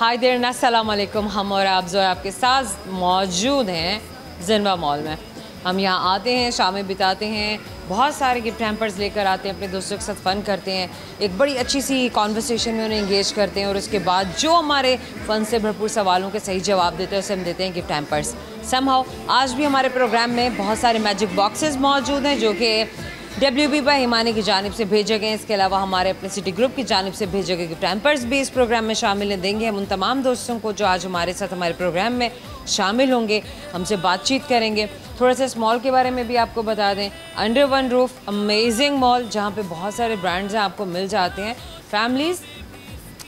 Hi there, अस्सलाम वालेकुम। हम और आप जो आपके साथ मौजूद हैं जिनवा मॉल में। हम यहाँ आते हैं, शामें बिताते हैं, बहुत सारे गिफ्ट हैम्पर्स लेकर आते हैं, अपने दोस्तों के साथ फ़न करते हैं, एक बड़ी अच्छी सी कॉन्वर्सेशन में उन्हें इंगेज करते हैं और उसके बाद जो हमारे फ़न से भरपूर सवालों के सही जवाब देते हैं उसे हम देते हैं गिफ्ट हैम्पर्स। समहाउ आज भी हमारे प्रोग्राम में बहुत सारे मैजिक बॉक्सेस मौजूद हैं जो कि WB बाय हिमानी की जानिब से भेजे गए। इसके अलावा हमारे अपने सिटी ग्रुप की जानिब से भेजे गए गिफ्ट हैम्पर्स भी इस प्रोग्राम में शामिल देंगे। हम उन तमाम दोस्तों को जो आज हमारे साथ हमारे प्रोग्राम में शामिल होंगे, हमसे बातचीत करेंगे। थोड़ा सा इस मॉल के बारे में भी आपको बता दें। Under one roof amazing mall जहाँ पे बहुत सारे ब्रांड्स हैं, आपको मिल जाते हैं। फैमिलीज़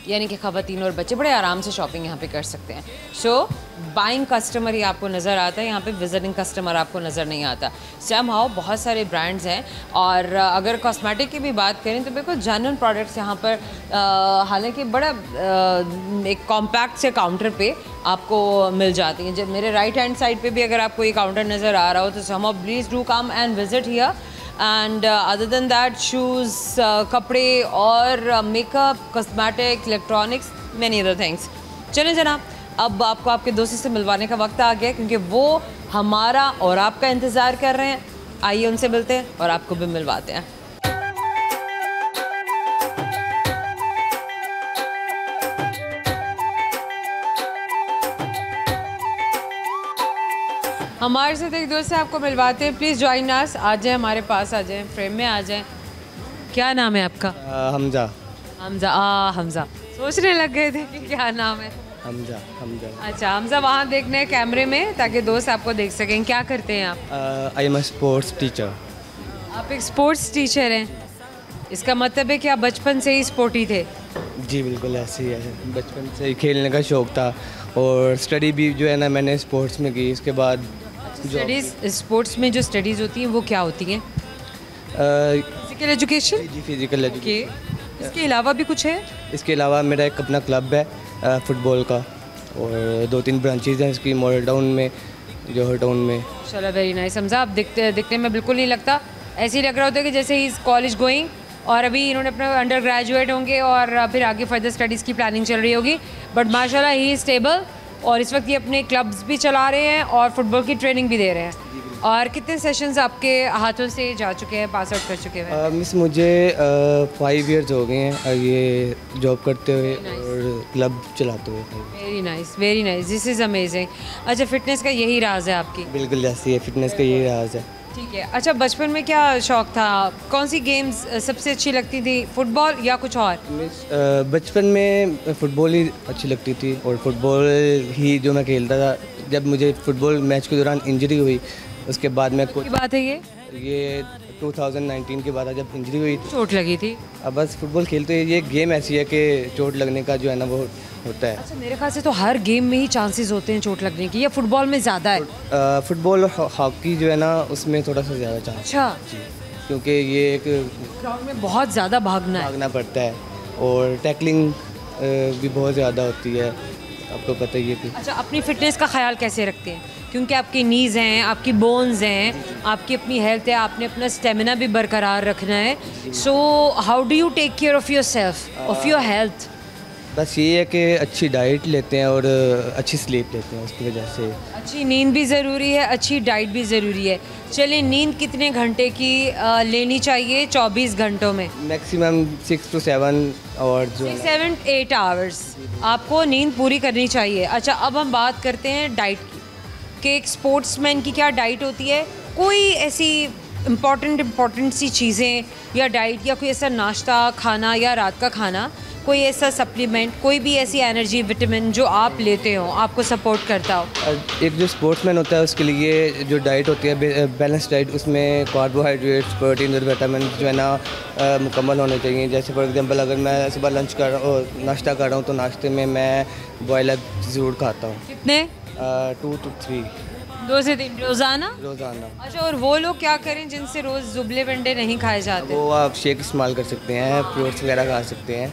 यानी कि ख़वातीन और बच्चे बड़े आराम से शॉपिंग यहाँ पे कर सकते हैं। सो बाइंग कस्टमर ही आपको नज़र आता है, यहाँ पे विजिटिंग कस्टमर आपको नज़र नहीं आता। समहाउ बहुत सारे ब्रांड्स हैं और अगर कॉस्मेटिक की भी बात करें तो बिल्कुल जेन्युइन प्रोडक्ट्स यहाँ पर हालांकि बड़ा एक कॉम्पैक्ट से काउंटर पे आपको मिल जाती हैं। जब मेरे राइट हैंड साइड पे भी अगर आपको ये काउंटर नज़र आ रहा हो तो somehow please do come and visit here. And other than that shoes, कपड़े और makeup, cosmetic, electronics, many other things. चलें जनाब, अब आपको आपके दोस्तों से मिलवाने का वक्त आ गया क्योंकि वो हमारा और आपका इंतज़ार कर रहे हैं। आइए उनसे मिलते हैं और आपको भी मिलवाते हैं। हमारे साथ एक दोस्त से आपको मिलवाते हैं। Please join us. आ जाए, हमारे पास आ जाए, फ्रेम में आ जाए। क्या नाम है आपका? हमजा। हमजा, हमजा सोचने लग गए थे कि क्या नाम है। हमजा। अच्छा हमजा, वहाँ देखना है कैमरे में ताकि दोस्त आपको देख सकें। क्या करते हैं आप? I am a sports teacher. आप एक स्पोर्ट्स टीचर हैं, इसका मतलब है कि आप बचपन से ही स्पोर्टी थे? जी बिल्कुल ऐसे ही है, बचपन से ही खेलने का शौक़ था और स्टडी भी जो है ना मैंने स्पोर्ट्स में की। इसके बाद स्टडीज़, स्पोर्ट्स में जो स्टडीज़ होती हैं वो क्या होती हैं? Physical education. जी फिजिकल एजुकेशन। इसके अलावा भी कुछ है? इसके अलावा मेरा एक अपना क्लब है फुटबॉल का और 2-3 ब्रांचेज हैं इसकी, मॉडल टाउन में, जौहर टाउन में। चलो वेरी नाइस। हमजा, आप दिखने में बिल्कुल नहीं लगता, ऐसे ही लग रहा होता है कि जैसे ही कॉलेज गोइंग और अभी इन्होंने अपना अंडर ग्रेजुएट होंगे और फिर आगे फर्दर स्टडीज़ की प्लानिंग चल रही होगी। बट माशाल्लाह ही स्टेबल और इस वक्त ये अपने क्लब्स भी चला रहे हैं और फुटबॉल की ट्रेनिंग भी दे रहे हैं। और कितने सेशंस आपके हाथों से जा चुके हैं, पास आउट कर चुके हैं? मिस मुझे 5 इयर्स हो गए हैं ये जॉब करते हुए और क्लब चलाते हुए। Very nice, very nice, this is amazing. अच्छा, फिटनेस का यही राज है आपकी? बिल्कुल ऐसी है, फिटनेस का यही राज है। ठीक है। अच्छा, बचपन में क्या शौक़ था? कौन सी गेम्स सबसे अच्छी लगती थी, फुटबॉल या कुछ और? बचपन में फुटबॉल ही अच्छी लगती थी और फुटबॉल ही जो मैं खेलता था। जब मुझे फुटबॉल मैच के दौरान इंजरी हुई उसके बाद मैं की बात है ये 2019 के बाद जब इंजरी हुई, चोट लगी थी। अब बस फुटबॉल खेलते ये गेम ऐसी है कि चोट लगने का जो है ना वो होता है। अच्छा, मेरे ख्याल से तो हर गेम में ही चांसेस होते हैं चोट लगने की, या फुटबॉल में ज़्यादा है? फुटबॉल और हॉकी जो है ना उसमें थोड़ा सा ज़्यादा चांस। अच्छा जी, क्योंकि ये एक ग्राउंड में बहुत ज़्यादा भागना पड़ता है और टैकलिंग भी बहुत ज़्यादा होती है, आपको पता ही है। अच्छा, अपनी फिटनेस का ख्याल कैसे रखते हैं? क्योंकि आपकी नीज़ हैं, आपकी बोन्स हैं, आपकी अपनी हेल्थ है, आपने अपना स्टेमिना भी बरकरार रखना है। So how do you take care of yourself, of your health? बस ये है कि अच्छी डाइट लेते हैं और अच्छी स्लीप लेते हैं, उसकी वजह से। अच्छी नींद भी ज़रूरी है, अच्छी डाइट भी ज़रूरी है। चलिए, नींद कितने घंटे की लेनी चाहिए 24 घंटों में? मैक्सिमम 6 to 7 और जो 6-8 आवर्स आपको नींद पूरी करनी चाहिए। अच्छा, अब हम बात करते हैं डाइट की कि एक स्पोर्ट्समैन की क्या डाइट होती है। कोई ऐसी इम्पॉर्टेंट सी चीज़ें या डाइट या कोई ऐसा नाश्ता खाना या रात का खाना, कोई ऐसा सप्लीमेंट, कोई भी ऐसी एनर्जी विटामिन जो आप लेते हो, आपको सपोर्ट करता हो? एक जो स्पोर्ट्समैन होता है उसके लिए जो डाइट होती है बैलेंस डाइट, उसमें कार्बोहाइड्रेट्स, प्रोटीन और विटामिन जो है ना मुकम्मल होने चाहिए। जैसे फॉर एग्जांपल अगर मैं सुबह लंच कर रहा हूँ, नाश्ता कर रहा हूँ, तो नाश्ते में मैं बॉयल एग ज़रूर खाता हूँ। कितने? 2 to 3। 2 से 3 रोज़ाना? अच्छा, और वो लोग क्या करें जिनसे रोज़ जुबले वंडे नहीं खाए जाते? वो आप शेक इस्तेमाल कर सकते हैं, फ्रूट्स वगैरह खा सकते हैं।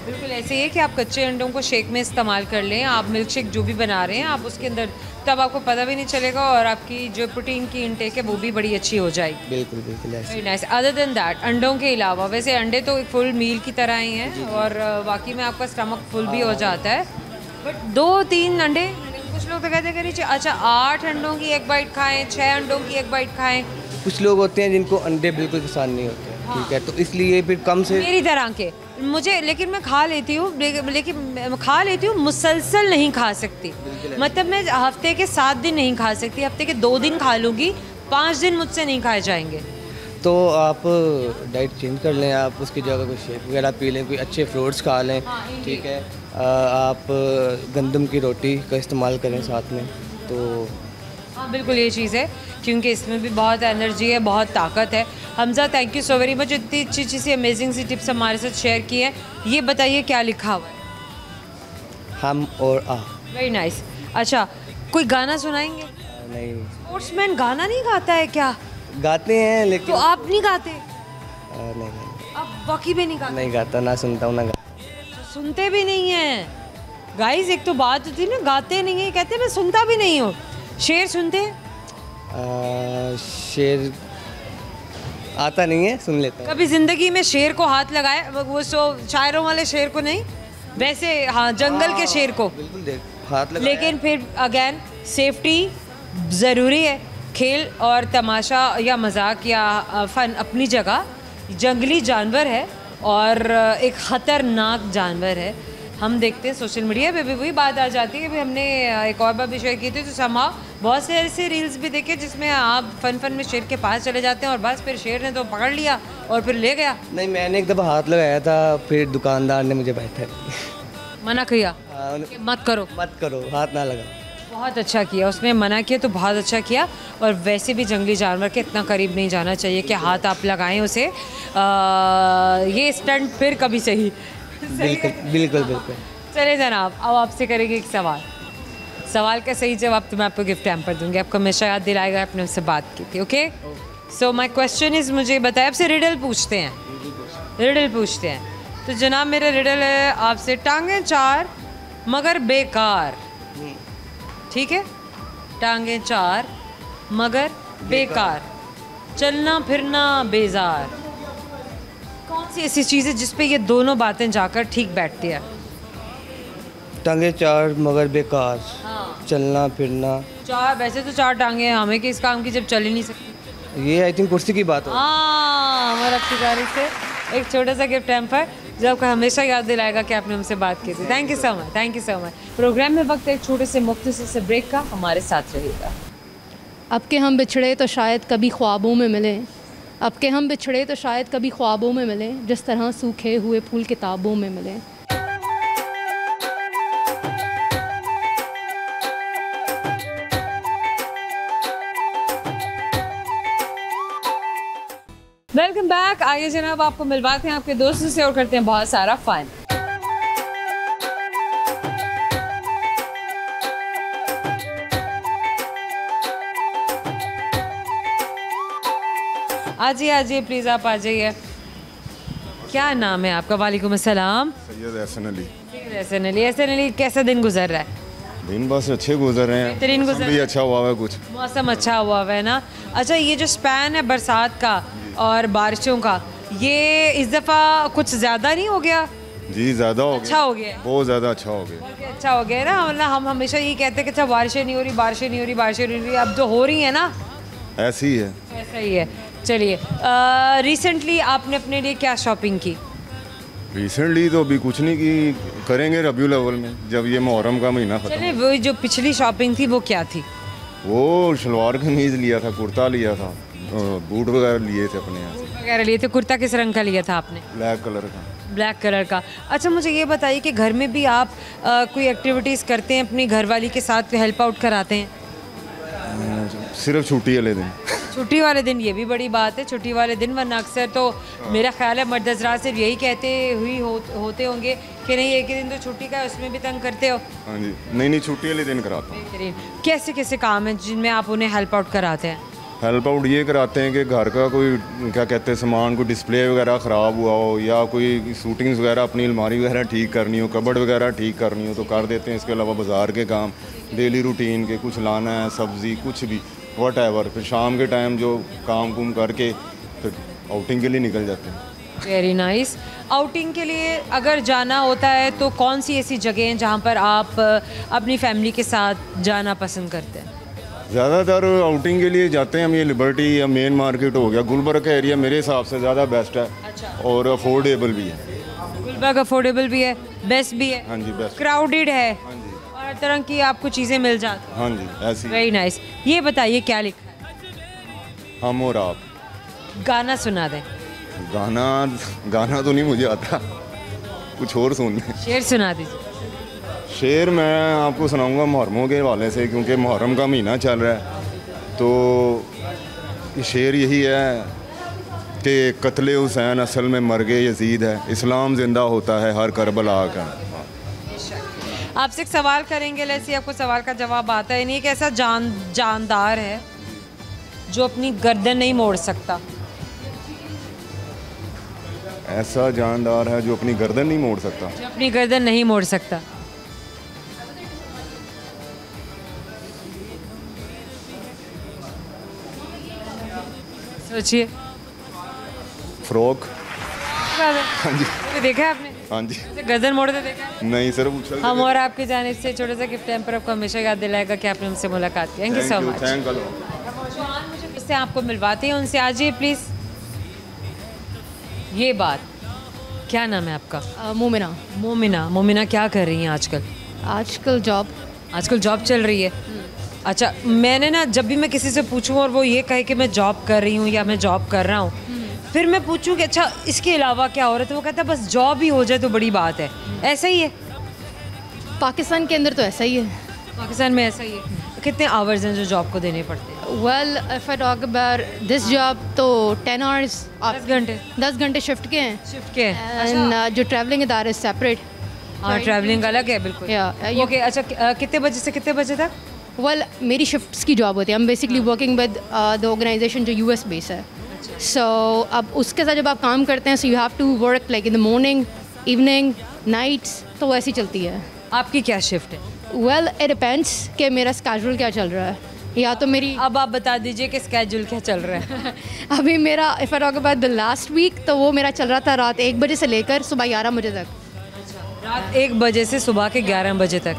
बिल्कुल ऐसे ही है कि आप कच्चे अंडों को शेक में इस्तेमाल कर लें। आप मिल्क शेक जो भी बना रहे हैं आप उसके अंदर, तब आपको पता भी नहीं चलेगा और आपकी जो प्रोटीन की इनटेक है वो भी बड़ी अच्छी हो जाएगी। बिल्कुल बिल्कुल ऐसे। Very nice. Other than that, अंडों के अलावा, वैसे अंडे तो एक फुल मील की तरह ही हैं और बाकी में आपका स्टमक फुल भी हो जाता है, बट 2-3 अंडे, कुछ लोग तो कहते हैं कि अच्छा 8 अंडों की एक बाइट खाएं, 6 अंडों की एक बाइट खाएं। कुछ लोग होते हैं जिनको अंडे बिल्कुल पसंद नहीं होते, ठीक है, तो इसलिए फिर कम से मेरी तरह के मुझे, लेकिन मैं खा लेती हूँ, लेकिन मैं खा लेती हूँ, मुसलसल नहीं खा सकती। मतलब मैं हफ्ते के 7 दिन नहीं खा सकती, हफ्ते के 2 दिन खा लूँगी, 5 दिन मुझसे नहीं खाए जाएंगे। तो आप डाइट चेंज कर लें, आप उसकी जगह कोई शेक वगैरह पी लें, कोई अच्छे फ्रूट्स खा लें, ठीक है। आप गंदम की रोटी का इस्तेमाल करें साथ में, तो हाँ बिल्कुल ये चीज़ है, क्योंकि इसमें भी बहुत एनर्जी है, बहुत ताकत है। Hamza thank you so very much, इतनी अच्छी अच्छी सी अमेजिंग सी टिप्स हमारे साथ शेयर की है। ये बताइए क्या लिखा हुआ है? हम और आ। Very nice. अच्छा, कोई गाना सुनाएंगे? नहीं, स्पोर्ट्समैन गाना नहीं गाता है क्या? गाते हैं लेकिन तो आप नहीं गाते? नहीं, आप वाकई में नहीं गाते? नहीं गाता, ना सुनता हूँ ना गाता। सुनते भी नहीं हैं गाइस, एक तो बात होती है ना, गाते नहीं है, कहते मैं सुनता भी नहीं हूँ। शेर सुनते हैं? शेर आता नहीं है, सुन लेता हूँ। कभी जिंदगी में शेर को हाथ लगाए? वो शायरों वाले शेर को नहीं, वैसे हाँ जंगल के शेर को बिल्कुल देख हाथ लगा। लेकिन फिर अगेन सेफ्टी ज़रूरी है। खेल और तमाशा या मजाक या फ़न अपनी जगह, जंगली जानवर है और एक ख़तरनाक जानवर है। हम देखते हैं सोशल मीडिया पे भी वही बात आ जाती है कि हमने एक और बार भी शेयर की थी, तो समा बहुत से ऐसे रील्स भी देखे जिसमें आप फन में शेर के पास चले जाते हैं और बस फिर शेर ने तो पकड़ लिया और फिर ले गया। नहीं, मैंने एक दफ़ा हाथ लगाया था, फिर दुकानदार ने मुझे बैठा मना किया कि मत करो, मत करो, हाथ ना लगा। बहुत अच्छा किया उसने, मना किया तो बहुत अच्छा किया। और वैसे भी जंगली जानवर के इतना करीब नहीं जाना चाहिए कि हाथ आप लगाएं उसे। ये स्टंट फिर कभी सही। बिल्कुल बिल्कुल बिल्कुल। चले जनाब, अब आपसे करेंगे एक सवाल का सही जवाब तो मैं आपको गिफ्ट हैम्पर दूंगी, आपको हमेशा याद दिलाएगा आपने उससे बात की थी। Okay, so my question is, मुझे बताया, आपसे रिडल पूछते हैं। तो जनाब मेरा रिडल है आपसे, टांगें 4 मगर बेकार, ठीक है, टांगें 4 मगर बेकार, चलना फिरना बेजार, कौन सी ऐसी चीज़ है जिस पे ये दोनों बातें जाकर ठीक बैठती है? टांगे 4 मगर बेकार, हाँ। चलना फिरना। 4, वैसे तो 4 टांगे हैं, हमें किस काम की जब चल ही नहीं सकती। ये आई थिंक कुर्सी की बात हो। हाँ, हमारा शिकारी से एक छोटा सा गिफ्ट हैम्पर जो आपको हमेशा याद दिलाएगा कि आपने हमसे बात की थी। Thank you so much. Programme में वक्त एक छोटे से मुख्तसर से ब्रेक का, हमारे साथ रहिएगा। अब के हम बिछड़े तो शायद कभी ख्वाबों में मिलें, अब के हम बिछड़े तो शायद कभी ख्वाबों में मिलें, जिस तरह सूखे हुए फूल किताबों में मिलें। Welcome back. आइए जनाब, आपको मिलवाते हैं आपके दोस्तों से और करते हैं बहुत सारा फन। आजिए प्लीज़, आप आ जाइए। क्या नाम है आपका? वालेकुम अस्सलाम। सैयद एहसन अली। एहसन अली, कैसा दिन गुजर रहा है? दिन बस अच्छे गुजर रहे हैं, बेहतरीन गुजर भी अच्छा हुआ है, कुछ मौसम अच्छा हुआ है ना। अच्छा, ये जो स्पैन है बरसात का और बारिशों का, ये इस दफ़ा कुछ ज़्यादा नहीं हो गया? जी ज़्यादा हो अच्छा हो गया, बहुत ज़्यादा अच्छा हो गया। बहुत अच्छा हो गया ना। मतलब हम हमेशा ये कहते हैं कि अच्छा बारिशें नहीं हो रही, अब तो हो रही है ना। ऐसी ही है, ऐसा ही है। चलिए, रिसेंटली आपने अपने लिए क्या शॉपिंग की? रिसेंटली तो अभी कुछ नहीं की, करेंगे रबीउल अव्वल में जब ये मुहर्रम का महीना खत्म। चलिए, वो जो पिछली शॉपिंग थी वो क्या थी? वो शलवार कमीज़ लिया था, कुर्ता लिया था, बूट वगैरह लिए थे अपने यहाँ से। वगैरह लिए थे। कुर्ता किस रंग का लिया था आपने? ब्लैक कलर का। अच्छा, मुझे ये बताइए कि घर में भी आप कोई एक्टिविटीज़ करते हैं अपनी घरवाली के साथ, हेल्प आउट कराते हैं? सिर्फ छुट्टी वाले दिन। छुट्टी वाले दिन, ये भी बड़ी बात है, छुट्टी वाले दिन, वरना अक्सर तो मेरा ख्याल है मर्द हज़रात सिर्फ यही कहते होते होंगे कि नहीं एक ही दिन तो छुट्टी का है, उसमें भी तंग करते हो। हाँ जी, नहीं छुट्टी वाले दिन कराता हूँ। बेहतरीन। कैसे कैसे काम हैं जिनमें आप उन्हें हेल्प आउट कराते हैं? हेल्प आउट ये कराते हैं कि घर का कोई क्या कहते हैं सामान, कोई डिस्प्ले वगैरह ख़राब हुआ हो या कोई शूटिंग्स वगैरह, अपनी अलमारी वगैरह ठीक करनी हो, कबर्ड वगैरह ठीक करनी हो तो कर देते हैं। इसके अलावा बाज़ार के काम, डेली रूटीन के, कुछ लाना है, सब्ज़ी, कुछ भी वट एवर। फिर शाम के टाइम जो काम कुम करके फिर आउटिंग के लिए निकल जाते हैं। Very nice. आउटिंग के लिए अगर जाना होता है तो कौन सी ऐसी जगह हैं जहाँ पर आप अपनी फैमिली के साथ जाना पसंद करते हैं? ज़्यादातर आउटिंग के लिए जाते हैं हम ये लिबर्टी या मेन मार्केट हो गया, गुलबर्ग का एरिया मेरे हिसाब से ज़्यादा बेस्ट है। अच्छा। और अफोर्डेबल भी है। गुलबर्ग अफोर्डेबल भी है, बेस्ट भी है। हाँ जी, बेस्ट। क्राउडेड है। हाँ जी। और हर तरह की आपको चीज़ें मिल जाती हैं। हाँ जी, ऐसी। Very nice. ये बताइए क्या लिखा है? हम और आप। गाना सुना दें। गाना तो नहीं मुझे आता, कुछ और सुन लें। शेर सुना दीजिए। शेर मैं आपको सुनाऊंगा मुहर्रमों के हवाले से, क्योंकि मुहर्रम का महीना चल रहा है। तो शेर यही है कि कत्ले हुसैन असल में मर्गे यजीद है, इस्लाम ज़िंदा होता है हर करबला का। आपसे एक सवाल करेंगे लेसी, आपको सवाल का जवाब आता है नहीं। एक ऐसा जानदार है जो अपनी गर्दन नहीं मोड़ सकता। ऐसा जानदार है जो अपनी गर्दन नहीं मोड़ सकता। जो अपनी गर्दन नहीं मोड़ सकता। सोचिए। फ्रॉक। हाँ जी। देखा है आपने? हाँ जी। गर्दन मोड़ते देखा है? नहीं सर, उछल हम और आपकी जानिब से छोटा सा गिफ्ट हैम्पर आपको हमेशा याद दिलाएगा कि आपने हमसे मुलाकात की। Thank you so much. इससे आपको मिलवाते हैं उनसे। आ जाइए प्लीज़। ये बात, क्या नाम है आपका? मोमिना। मोमिना क्या कर रही हैं आजकल? आजकल जॉब चल रही है। अच्छा, मैंने ना जब भी मैं किसी से पूछूं और वो ये कहे कि मैं जॉब कर रही हूँ या मैं जॉब कर रहा हूँ, फिर मैं पूछूं कि अच्छा इसके अलावा क्या हो रहा है, तो वो कहता है बस जॉब ही हो जाए तो बड़ी बात है। ऐसा ही है? पाकिस्तान के अंदर तो ऐसा ही है। पाकिस्तान में ऐसा ही है। कितने आवर्स हैं जो जॉब को देने पड़ते हैं? Well if I talk about this job तो 10 आवर्स। 10 घंटे शिफ्ट के हैं। शिफ्ट के हैं। एंड जो ट्रैवलिंग इदारा है सेपरेट। हाँ, ट्रैवलिंग अलग है बिल्कुल। ओके। अच्छा, कितने बजे से कितने बजे तक? वेल मेरी शिफ्ट्स की जॉब होती है। I am basically working with the organisation जो यूएस बेस है। सो अब उसके साथ जब आप काम करते हैं, so you have to work like in the morning, evening, nights, तो वैसी चलती है। आपकी क्या शिफ्ट है? वेल इट डिपेंड्स कि मेरा स्केड्यूल क्या चल रहा है, या तो मेरी। अब आप बता दीजिए कि स्केड्यूल क्या चल रहा है। अभी मेरा if I talk about the last week, तो वो मेरा चल रहा था रात 1 बजे से लेकर सुबह 11 बजे तक। रात 1 बजे से सुबह के 11 बजे तक।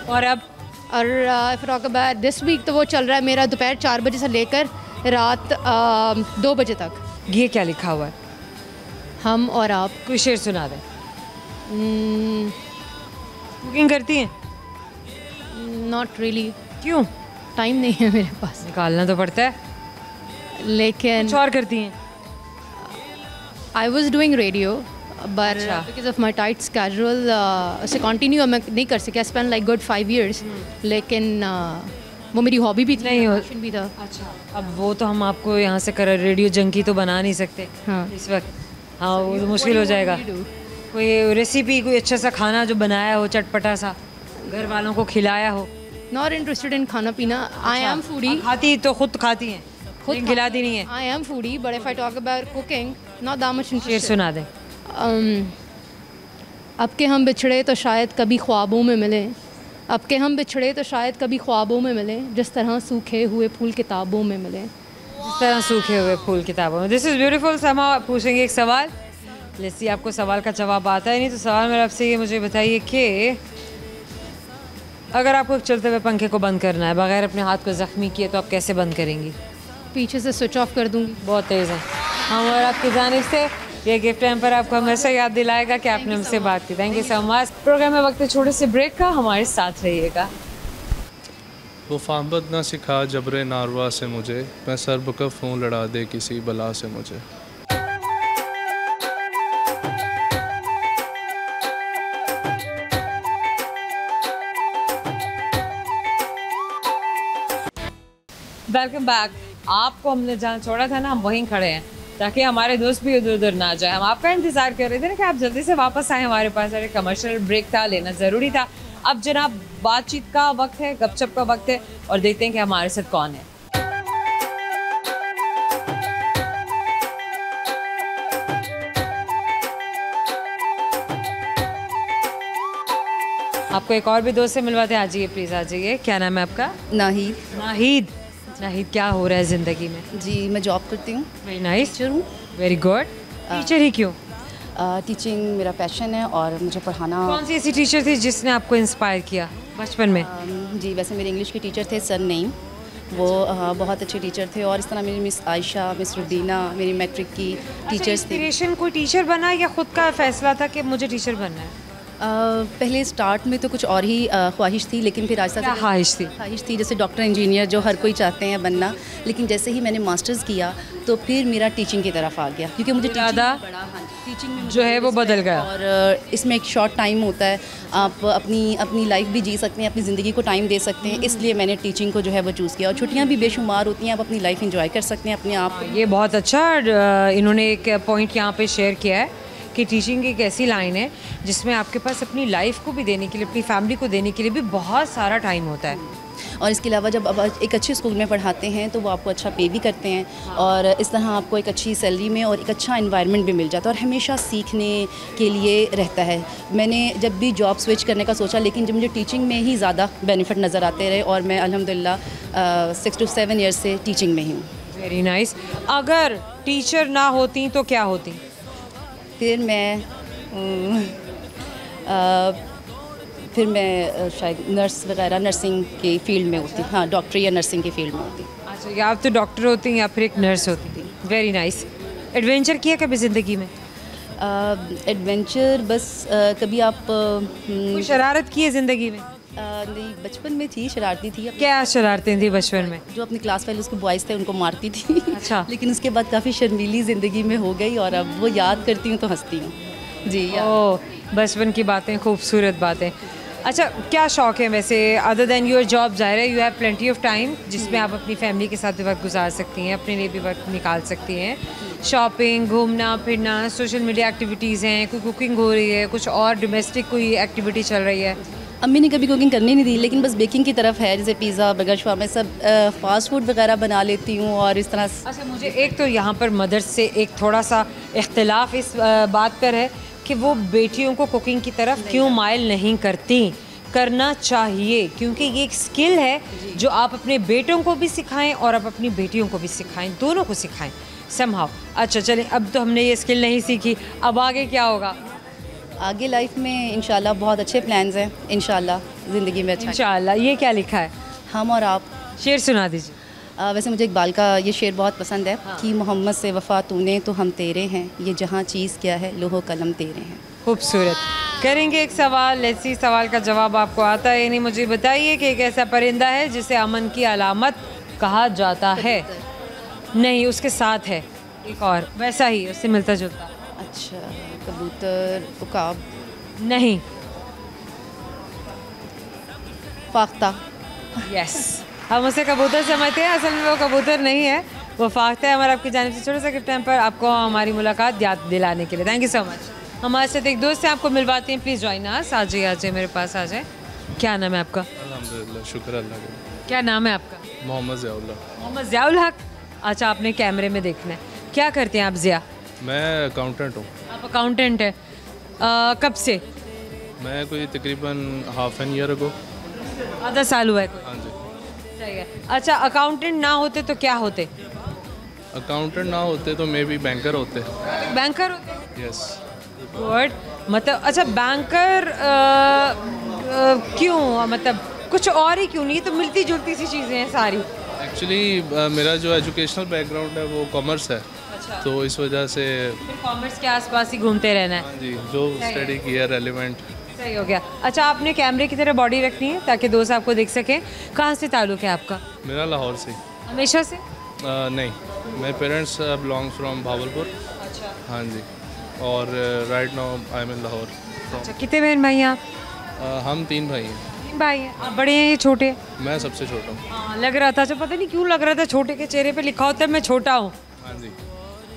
और अब if I talk about this week, तो वो चल रहा है मेरा दोपहर 4 बजे से लेकर रात 2 बजे तक। ये क्या लिखा हुआ है? हम और आप। कोई शेर सुना दें। कुकिंग करती हैं? Not really. क्यों? टाइम नहीं है मेरे पास। निकालना तो पड़ता है। लेकिन कुछ और करती हैं? I was doing radio but अच्छा। Because of my tight schedule उसे कंटिन्यू मैं नहीं कर सकी। I spend like good 5 years। लेकिन वो मेरी हॉबी भी थी, नहीं हो पैशन भी था। अच्छा, अब वो तो हम आपको यहाँ से कर रेडियो जंकी तो बना नहीं सकते हाँ। इस वक्त। हाँ, वो तो मुश्किल हो जाएगा। कोई रेसिपी, कोई अच्छा सा खाना जो बनाया हो, चटपटा सा, घर वालों को खिलाया हो। नॉट इंटरेस्टेड इन खाना पीना। I am foodie. खाती तो खुद खाती हैं, खुद खिलाती नहीं है। I M foodie but if I talk about cooking not that much शेर इंटरेस्टेड। सुना दें। अब के हम बिछड़े तो शायद कभी ख्वाबों में मिले। अब के हम बिछड़े तो शायद कभी ख्वाबों में मिले, जिस तरह सूखे हुए फूल किताबों में मिले। जिस तरह सूखे हुए फूल किताबों में। This is beautiful. समा पूछेंगे एक सवाल। लेसी, आपको सवाल का जवाब आता है नहीं, तो सवाल मेरा आपसे ये, मुझे बताइए कि अगर आपको चलते हुए पंखे को बंद करना है बगैर अपने हाथ को ज़ख्मी किए, तो आप कैसे बंद करेंगी? पीछे से स्विच ऑफ कर दूंगी। बहुत तेज़ है। हम और आपकी जानिब से ये गिफ्ट हैम्पर आपको हमेशा याद दिलाएगा कि आपने हमसे बात की। Thank you so much. Programme में वक्त है छोटे से ब्रेक का, हमारे साथ रहिएगा। वो फाबत ना सिखा जबरे नारवा से मुझे, मैं सर बकफ हूँ लड़ा दे किसी बला से मुझे। Welcome back. आपको हमने जहाँ छोड़ा था ना, हम वहीं खड़े हैं ताकि हमारे दोस्त भी उधर उधर ना जाए। हम आपका इंतज़ार कर रहे थे ना कि आप जल्दी से वापस आए हमारे पास। अरे कमर्शियल ब्रेक था, लेना ज़रूरी था। अब जनाब बातचीत का वक्त है, गपशप का वक्त है, और देखते हैं कि हमारे साथ कौन है। आपको एक और भी दोस्त से मिलवाते हैं। आ जाइए प्लीज़, आ जाइए। क्या नाम है आपका? नाहिद। नाहिद। नाहिद, क्या हो रहा है ज़िंदगी में? जी मैं जॉब करती हूँ। Very nice. टीचर हूँ। Very good. टीचर ही क्यों? टीचिंग मेरा पैशन है और मुझे पढ़ाना। कौन सी ऐसी टीचर थी जिसने आपको इंस्पायर किया बचपन में? जी, वैसे मेरे इंग्लिश के टीचर थे सर नईम, वो बहुत अच्छे टीचर थे। और इस तरह मेरी मिस आयशा, मिस रुबीना मेरी मैट्रिक की टीचर्स थी। इंस्पिरेशन कोई टीचर बना या खुद का फैसला था कि मुझे टीचर बनना है? पहले स्टार्ट में तो कुछ और ही ख्वाहिश थी, लेकिन फिर आहिस्ता क्या ख्वाहिश थी? ख्वाहिश थी जैसे डॉक्टर इंजीनियर जो हर कोई चाहते हैं बनना। लेकिन जैसे ही मैंने मास्टर्स किया तो फिर मेरा टीचिंग की तरफ आ गया, क्योंकि मुझे टीचिंग में जो है वो बदल गया। और इसमें एक शॉर्ट टाइम होता है, आप अपनी लाइफ भी जी सकते हैं, अपनी ज़िंदगी को टाइम दे सकते हैं। इसलिए मैंने टीचिंग को जो है वो चूज़ किया। और छुट्टियाँ भी बेशुमार होती हैं, आप अपनी लाइफ इंजॉय कर सकते हैं अपने आप को। ये बहुत अच्छा इन्होंने एक पॉइंट यहाँ पे शेयर किया है कि टीचिंग एक ऐसी लाइन है जिसमें आपके पास अपनी लाइफ को भी देने के लिए, अपनी फैमिली को देने के लिए भी बहुत सारा टाइम होता है। और इसके अलावा जब आप एक अच्छे स्कूल में पढ़ाते हैं तो वो आपको अच्छा पे भी करते हैं, और इस तरह आपको एक अच्छी सैलरी में और एक अच्छा एनवायरनमेंट भी मिल जाता है, और हमेशा सीखने के लिए रहता है। मैंने जब भी जॉब स्विच करने का सोचा, लेकिन जब मुझे टीचिंग में ही ज़्यादा बेनिफिट नज़र आते रहे, और मैं अल्हम्दुलिल्लाह 6 to 7 ईयर्स से टीचिंग में ही हूँ। Very nice. अगर टीचर ना होती तो क्या होती? फिर मैं शायद नर्स वगैरह, नर्सिंग की फील्ड में होती। हाँ, डॉक्टर या नर्सिंग की फील्ड में होती। अच्छा, या आप तो डॉक्टर होती या फिर एक नर्स होती। Very nice. एडवेंचर किया कभी ज़िंदगी में? एडवेंचर बस कभी आप कोई शरारत की है ज़िंदगी में? नहीं, बचपन में थी, शरारती थी। क्या शरारतें थी बचपन में? जो अपनी क्लास फेलोज़ के बॉयज़ थे उनको मारती थी। अच्छा। लेकिन उसके बाद काफ़ी शर्मीली ज़िंदगी में हो गई, और अब वो याद करती हूँ तो हंसती हूँ। जी। ओह, बचपन की बातें, खूबसूरत बातें। अच्छा, क्या शौक़ है वैसे अदर दैन योर जॉब? ज़ाहिर है you have plenty of time जिसमें आप अपनी फैमिली के साथ भी वक्त गुजार सकती हैं, अपने लिए भी वक्त निकाल सकती हैं। शॉपिंग, घूमना फिरना, सोशल मीडिया एक्टिविटीज़ हैं, कोई कुकिंग हो रही है, कुछ और डोमेस्टिक कोई एक्टिविटी चल रही है? अम्मी ने कभी कुकिंग करने नहीं दी, लेकिन बस बेकिंग की तरफ है, जैसे पिज़्ज़ा, बर्गर, शवारमा, सब फास्ट फूड वगैरह बना लेती हूँ। और इस तरह। अच्छा, मुझे एक तो यहाँ पर मदर्स से एक थोड़ा सा इख्तिलाफ इस बात पर है कि वो बेटियों को कुकिंग की तरफ क्यों माइल नहीं करती। करना चाहिए, क्योंकि ये एक स्किल है जो आप अपने बेटों को भी सिखाएं और आप अपनी बेटियों को भी सिखाएं, दोनों को सिखाएं समहाउ। अच्छा चलें, अब तो हमने ये स्किल नहीं सीखी, अब आगे क्या होगा? आगे लाइफ में इंशाल्लाह बहुत अच्छे प्लान्स हैं, इंशाल्लाह ज़िंदगी में अच्छा। इंशाल्लाह। ये क्या लिखा है? हम और आप। शेर सुना दीजिए। वैसे मुझे इकबाल का ये शेर बहुत पसंद है कि मोहम्मद से वफ़ा तूने तो हम तेरे हैं, ये जहाँ चीज़ क्या है लोहो कलम तेरे हैं। खूबसूरत। करेंगे एक सवाल, लेट्स सी सवाल का जवाब आपको आता है यानी मुझे बताइए कि एक ऐसा परिंदा है जिसे अमन की अलामत कहा जाता है। नहीं, उसके साथ है एक और वैसा ही, उससे मिलता जुलता। अच्छा, कबूतर, उकाब। नहीं। फाख्ता। यस, हम उसे कबूतर समझते हैं, असल में वो कबूतर नहीं है, वो फाख्ता है। हमारा आपकी जानिब से छोटा सा गिफ्ट पर आपको हमारी मुलाकात याद दिलाने के लिए। Thank you so much. हमारे साथ एक दोस्त है, आपको मिलवाते हैं, प्लीज़ ज्वाइन अस। आ जाइए मेरे पास आ जाए। क्या नाम है आपका? अल्हम्दुलिल्लाह, शुक्र अल्लाह का। क्या नाम है आपका? मोहम्मद ज़ियाउल हक। मोहम्मद ज़ियाउल हक। अच्छा, आपने कैमरे में देखना है। क्या करते हैं आप ज़िया? मैं अकाउंटेंट हूँ। आप अकाउंटेंट है? कब से? मैं कोई तकरीबन हाफ एन ईयर अगो। आधा साल हुआ है कोई? हाँ जी। सही है। अच्छा, अकाउंटेंट ना होते तो क्या होते? अकाउंटेंट ना होते तो मे बी बैंकर होते। बैंकर होते? यस। गुड। मतलब अच्छा, बैंकर क्यों, मतलब कुछ और ही क्यों नहीं? तो मिलती जुलती सी चीज़ें हैं सारी। एक्चुअली मेरा जो एजुकेशनल बैकग्राउंड है वो कॉमर्स है। अच्छा। तो इस वजह से कॉमर्स के आसपास ही घूमते रहना है। हाँ जी, जो स्टडी किया रेलिवेंट। सही हो गया। अच्छा, आपने कैमरे की तरह बॉडी रखनी है ताकि दोस्त आपको देख सकें। कहाँ से ताल्लुक़ है आपका? मेरा लाहौर से। हमेशा से? नहीं, मेरे पेरेंट्स बिलोंग्स फ्रॉम भावलपुर। अच्छा। हाँ जी। और राइट नाउ आई एम इन लाहौर। अच्छा, कितने बहन भाई हैं आप? हम 3 भाई हैं। 3 भाई हैं। आप बड़े हैं, ये छोटे? मैं सबसे छोटा हूँ। हाँ, लग रहा था। अच्छा, पता नहीं क्यों लग रहा था, छोटे के चेहरे पे लिखा होता है मैं छोटा हूँ। हाँ जी।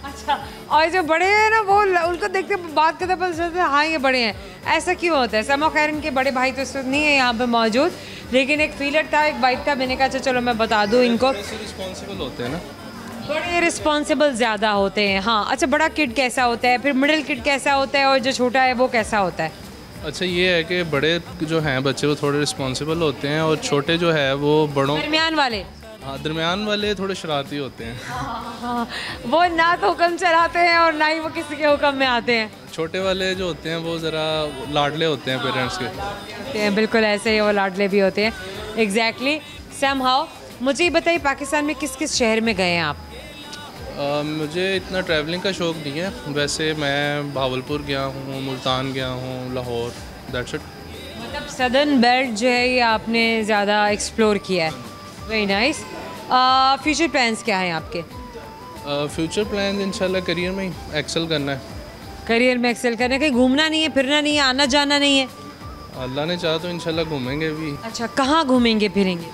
अच्छा, और जो बड़े हैं ना वो उनको देखते बात करते पता चलता है हाँ ये बड़े हैं। ऐसा क्यों होता है? समा खैर इनके बड़े भाई तो इस वक्त नहीं है यहाँ पे मौजूद, लेकिन एक फीलर था, एक वाइब था, मैंने कहा चलो मैं बता दूँ इनको। रिस्पॉन्सिबल होते हैं ना, बड़े रिस्पॉन्सिबल ज़्यादा होते हैं। हाँ। अच्छा, बड़ा किड कैसा होता है, फिर मिडिल किड कैसा होता है, और जो छोटा है वो कैसा होता है? अच्छा, ये है कि बड़े जो हैं बच्चे वो थोड़े रिस्पॉन्सिबल होते हैं और छोटे जो है वो बड़ों। दरमियान वाले? हाँ, दरमियान वाले थोड़े शरारती होते हैं। हाँ, वो ना तो हुक्म चलाते हैं और ना ही वो किसी के हुक्म में आते हैं। छोटे वाले जो होते हैं वो ज़रा लाडले होते हैं पेरेंट्स के। बिल्कुल ऐसे ही वो लाडले भी होते हैं। Exactly somehow. मुझे ये बताइए, पाकिस्तान में किस किस शहर में गए हैं आप? मुझे इतना ट्रैवलिंग का शौक़ नहीं है। वैसे मैं भावलपुर गया हूँ, मुल्तान गया हूँ, लाहौर, दैट्स इट। मतलब सदर्न बेल्ट जो है ये आपने ज़्यादा एक्सप्लोर किया है। Very nice. फ्यूचर प्लान्स क्या हैं आपके? फ्यूचर प्लान इंशाल्लाह करियर में ही एक्सेल करना है। करियर में एक्सेल करना है, कहीं घूमना नहीं है, फिरना नहीं है, आना जाना नहीं है? अल्लाह ने चाहा तो इंशाल्लाह घूमेंगे भी। अच्छा, कहाँ घूमेंगे फिरेंगे?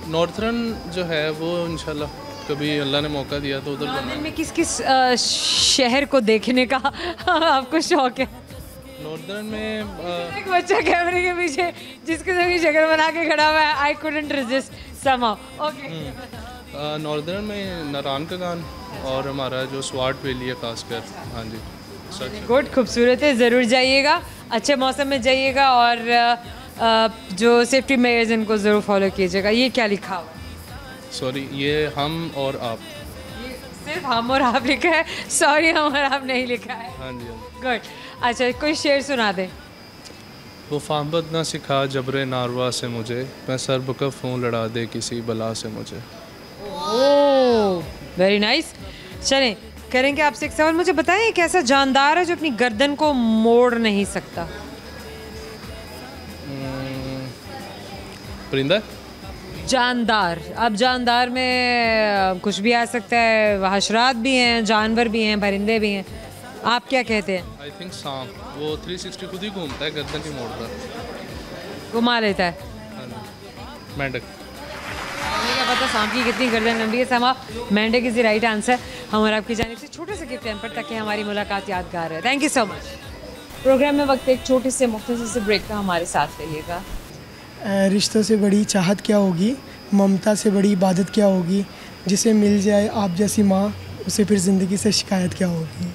नॉर्थरन जो है वो इंशाल्लाह कभी अल्लाह ने मौका दिया तो उधर जाना नॉर्दर्न है। में किस किस शहर को देखने का आपको शौक है? नॉर्थरन में एक बच्चा कैमरे के पीछे जिसके सभी शक्ल बना के खड़ा हुआ है। I couldn't resist somehow. Okay. Northern में नारायण का गान और हमारा जो स्वाट वैली है खासकर। हाँ जी, सच। गुड, खूबसूरत है। ज़रूर जाइएगा, अच्छे मौसम में जाइएगा और जो सेफ्टी मेजर्स इनको ज़रूर फॉलो कीजिएगा। ये क्या लिखा हुआ है? सॉरी, ये हम और आप। ये सिर्फ हम और आप लिखा है? सॉरी, हम और आप नहीं लिखा है। हाँ जी, हाँ जी। गुड। अच्छा, कोई शेर सुना दे। वो फाहमत ना सिखा जबरे नारवा से मुझे, मैं सर बकफ हूँ लड़ा दे किसी बला से मुझे। ओह, वेरी नाइस। चलें, करेंगे आपसे एक सवाल। मुझे बताएं, एक ऐसा जानदार है जो अपनी गर्दन को मोड़ नहीं सकता? परिंदा। जानदार। अब जानदार में कुछ भी आ सकता है, हशरात भी हैं, जानवर भी हैं, परिंदे भी हैं। आप क्या कहते हैं? आई थिंक सांप। वो 360 खुद ही घूमता है, गर्दन ही मोड़ता। घुमा लेता है। हाँ जी। मेंढक। मुझे क्या पता सांप की कितनी गर्दन लंबी है। समा, मेंढक इज द राइट आंसर। हम और आपकी जानिब से छोटे से गिफ्ट हैम्पर ताकि हमारी मुलाकात यादगार है। Thank you so much. Programme में वक्त एक छोटे से मुख्तसर से ब्रेक का हमारे साथ रहिएगा। रिश्तों से बड़ी चाहत क्या होगी, ममता से बड़ी इबादत क्या होगी, जिसे मिल जाए आप जैसी माँ उसे फिर ज़िंदगी से शिकायत क्या होगी।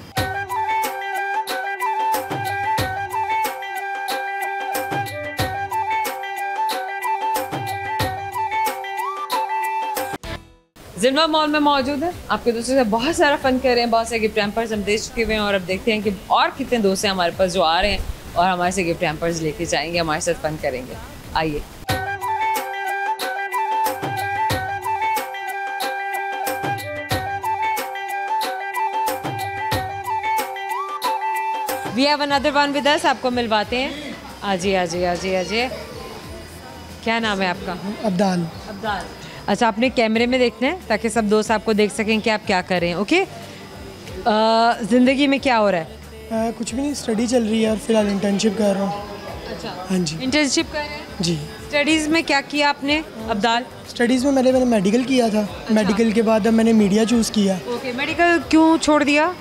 जिन्वा मॉल में मौजूद है, आपके दोस्तों से बहुत सारा फन कर रहे हैं, बहुत सारे गिफ्ट हैम्पर्स हम दे चुके हुए हैं और अब देखते हैं कि और कितने दोस्त हैं हमारे पास जो आ रहे हैं और हमारे से गिफ्ट हैम्पर्स लेके जाएंगे, हमारे साथ फन करेंगे। आइए। We have another one with us, आपको मिलवाते हैं। आजिए आजिए आजिए आजिए। क्या नाम है आपका? अब्दाल। अब्दाल। अच्छा, आपने कैमरे में देखना है ताकि सब दोस्त आपको देख सकें कि आप क्या कर रहे हैं। ओके। ज़िंदगी में क्या हो रहा है? कुछ भी नहीं, स्टडी चल रही है और फिलहाल इंटर्नशिप कर रहा हूँ। अच्छा, हाँ जी। इंटर्नशिप कर रहे हैं? जी। स्टडीज़ में क्या किया आपने अब्दाल? स्टडीज़ में मैंने मेडिकल किया था। मेडिकल के बाद अब मैंने मीडिया चूज़ किया। ओके, मेडिकल क्यों छोड़ दिया?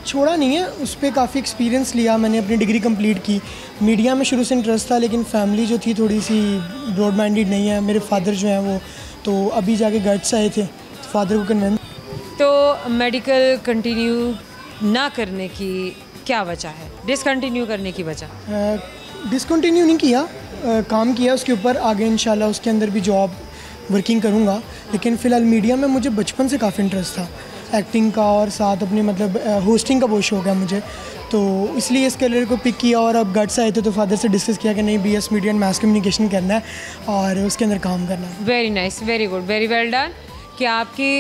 छोड़ा नहीं है, उस पर काफ़ी एक्सपीरियंस लिया, मैंने अपनी डिग्री कंप्लीट की। मीडिया में शुरू से इंटरेस्ट था लेकिन फैमिली जो थी थोड़ी सी ब्रॉड माइंडेड नहीं है। मेरे फादर जो हैं वो तो अभी जाके गट्स आए थे, फादर को कन्वेंस। तो मेडिकल कंटिन्यू ना करने की क्या वजह है? डिसकंटिन्यू करने की वजह? डिसकंटिन्यू नहीं किया, काम किया उसके ऊपर, आगे इंशाल्लाह उसके अंदर भी जॉब वर्किंग करूँगा। लेकिन फ़िलहाल मीडिया में मुझे बचपन से काफ़ी इंटरेस्ट था, एक्टिंग का और साथ अपने मतलब होस्टिंग का बहुत शौक है मुझे, तो इसलिए इस करियर को पिक किया। और अब गट्स आए थे तो फादर से डिस्कस किया कि नहीं BS media and mass communication करना है और उसके अंदर काम करना है। Very nice, very good, very well done. कि आपकी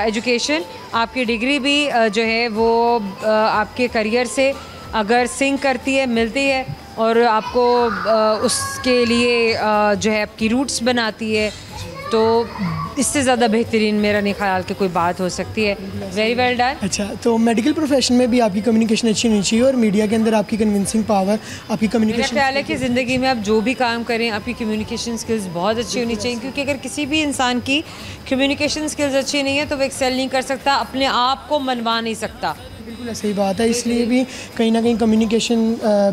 एजुकेशन, आपकी डिग्री भी जो है वो आपके करियर से अगर सिंक करती है, मिलती है और आपको उसके लिए जो है आपकी रूट्स बनाती है, तो इससे ज़्यादा बेहतरीन मेरा नहीं ख्याल कि कोई बात हो सकती है। Very well done. अच्छा, तो मेडिकल प्रोफेशन में भी आपकी कम्युनिकेशन अच्छी होनी चाहिए और मीडिया के अंदर आपकी कन्विंसिंग पावर, आपकी मेरा कम्युनिकेशन। ख्याल है कि ज़िंदगी में आप जो भी काम करें आपकी कम्युनिकेशन स्किल्स बहुत अच्छी होनी चाहिए, क्योंकि अगर किसी भी इंसान की कम्युनिकेशन स्किल्स अच्छी नहीं है तो वो एक्सेल नहीं कर सकता, अपने आप को मनवा नहीं सकता। बिल्कुल सही बात है, इसलिए भी कहीं ना कहीं कम्युनिकेशन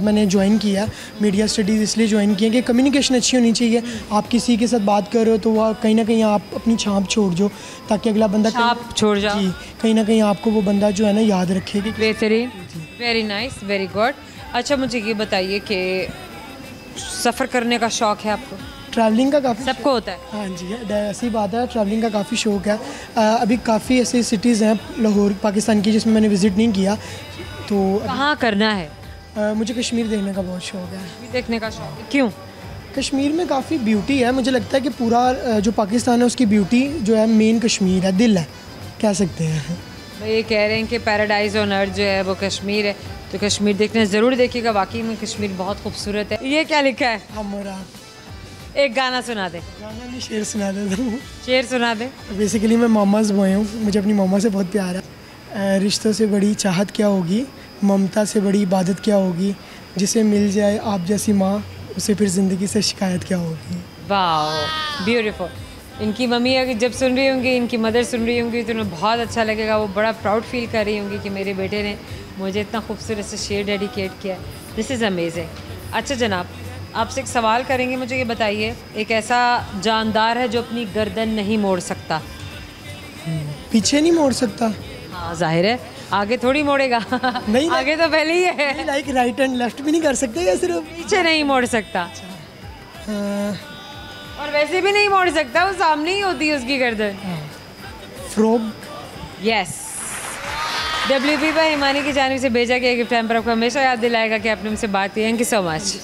मैंने ज्वाइन किया, मीडिया स्टडीज़ इसलिए ज्वाइन किया कि कम्युनिकेशन अच्छी होनी चाहिए। आप किसी के साथ बात कर रहे हो तो वह कहीं ना कहीं आप अपनी छाप छोड़ दो ताकि अगला बंदा छाप छोड़ जाओ। जी, कहीं ना कहीं आपको वो बंदा जो है ना याद रखेगी। बेहतरीन, वेरी नाइस, वेरी गुड। अच्छा, मुझे ये बताइए कि सफ़र करने का शौक़ है आपको? ट्रैवलिंग का काफ़ी सबको होता है। हाँ जी, ऐसी बात है, ट्रैवलिंग का काफ़ी शौक़ है। अभी काफ़ी ऐसी सिटीज़ हैं लाहौर पाकिस्तान की जिसमें मैंने विज़िट नहीं किया, तो कहाँ करना है? मुझे कश्मीर देखने का बहुत शौक़ है। देखने का शौक है, क्यों? कश्मीर में काफ़ी ब्यूटी है। मुझे लगता है कि पूरा जो पाकिस्तान है उसकी ब्यूटी जो है मेन कश्मीर है, दिल है कह सकते हैं। भाई ये कह रहे हैं कि पैराडाइज ऑन अर्थ जो है वो कश्मीर है, तो कश्मीर देखने ज़रूर देखिएगा। वाकई में कश्मीर बहुत खूबसूरत है। ये क्या लिखा है? हम और आप। एक गाना सुना दे। गाना नहीं, शेर सुना देता हूँ। शेर सुना दे। बेसिकली मैं मामाज़ बॉय हूँ, मुझे अपनी मामा से बहुत प्यार है। रिश्तों से बड़ी चाहत क्या होगी, ममता से बड़ी इबादत क्या होगी, जिसे मिल जाए आप जैसी माँ उसे फिर ज़िंदगी से शिकायत क्या होगी। वाह, ब्यूटीफुल। इनकी मम्मी अगर जब सुन रही होंगी, इनकी मदर सुन रही होंगी, तो उन्हें बहुत अच्छा लगेगा। वो बड़ा प्राउड फील कर रही होंगी कि मेरे बेटे ने मुझे इतना खूबसूरत से शेर डेडिकेट किया। This is amazing. अच्छा जनाब, आपसे एक सवाल करेंगे, मुझे ये बताइए, एक ऐसा जानदार है जो अपनी गर्दन नहीं मोड़ सकता? पीछे नहीं मोड़ सकता? हाँ जाहिर है, आगे थोड़ी मोड़ेगा। नहीं, आगे तो पहले ही है। लाइक राइट एंड लेफ्ट भी नहीं कर सकते या सिर्फ पीछे नहीं मोड़ सकता? और वैसे भी नहीं मोड़ सकता, वो सामने ही होती है उसकी गर्दन। फ्रॉग। यस, WP पर हिमानी की जानिब से भेजा गया गिफ्ट हैम्पर आपको हमेशा याद दिलाएगा कि आपने हमसे बात की। Thank you so much.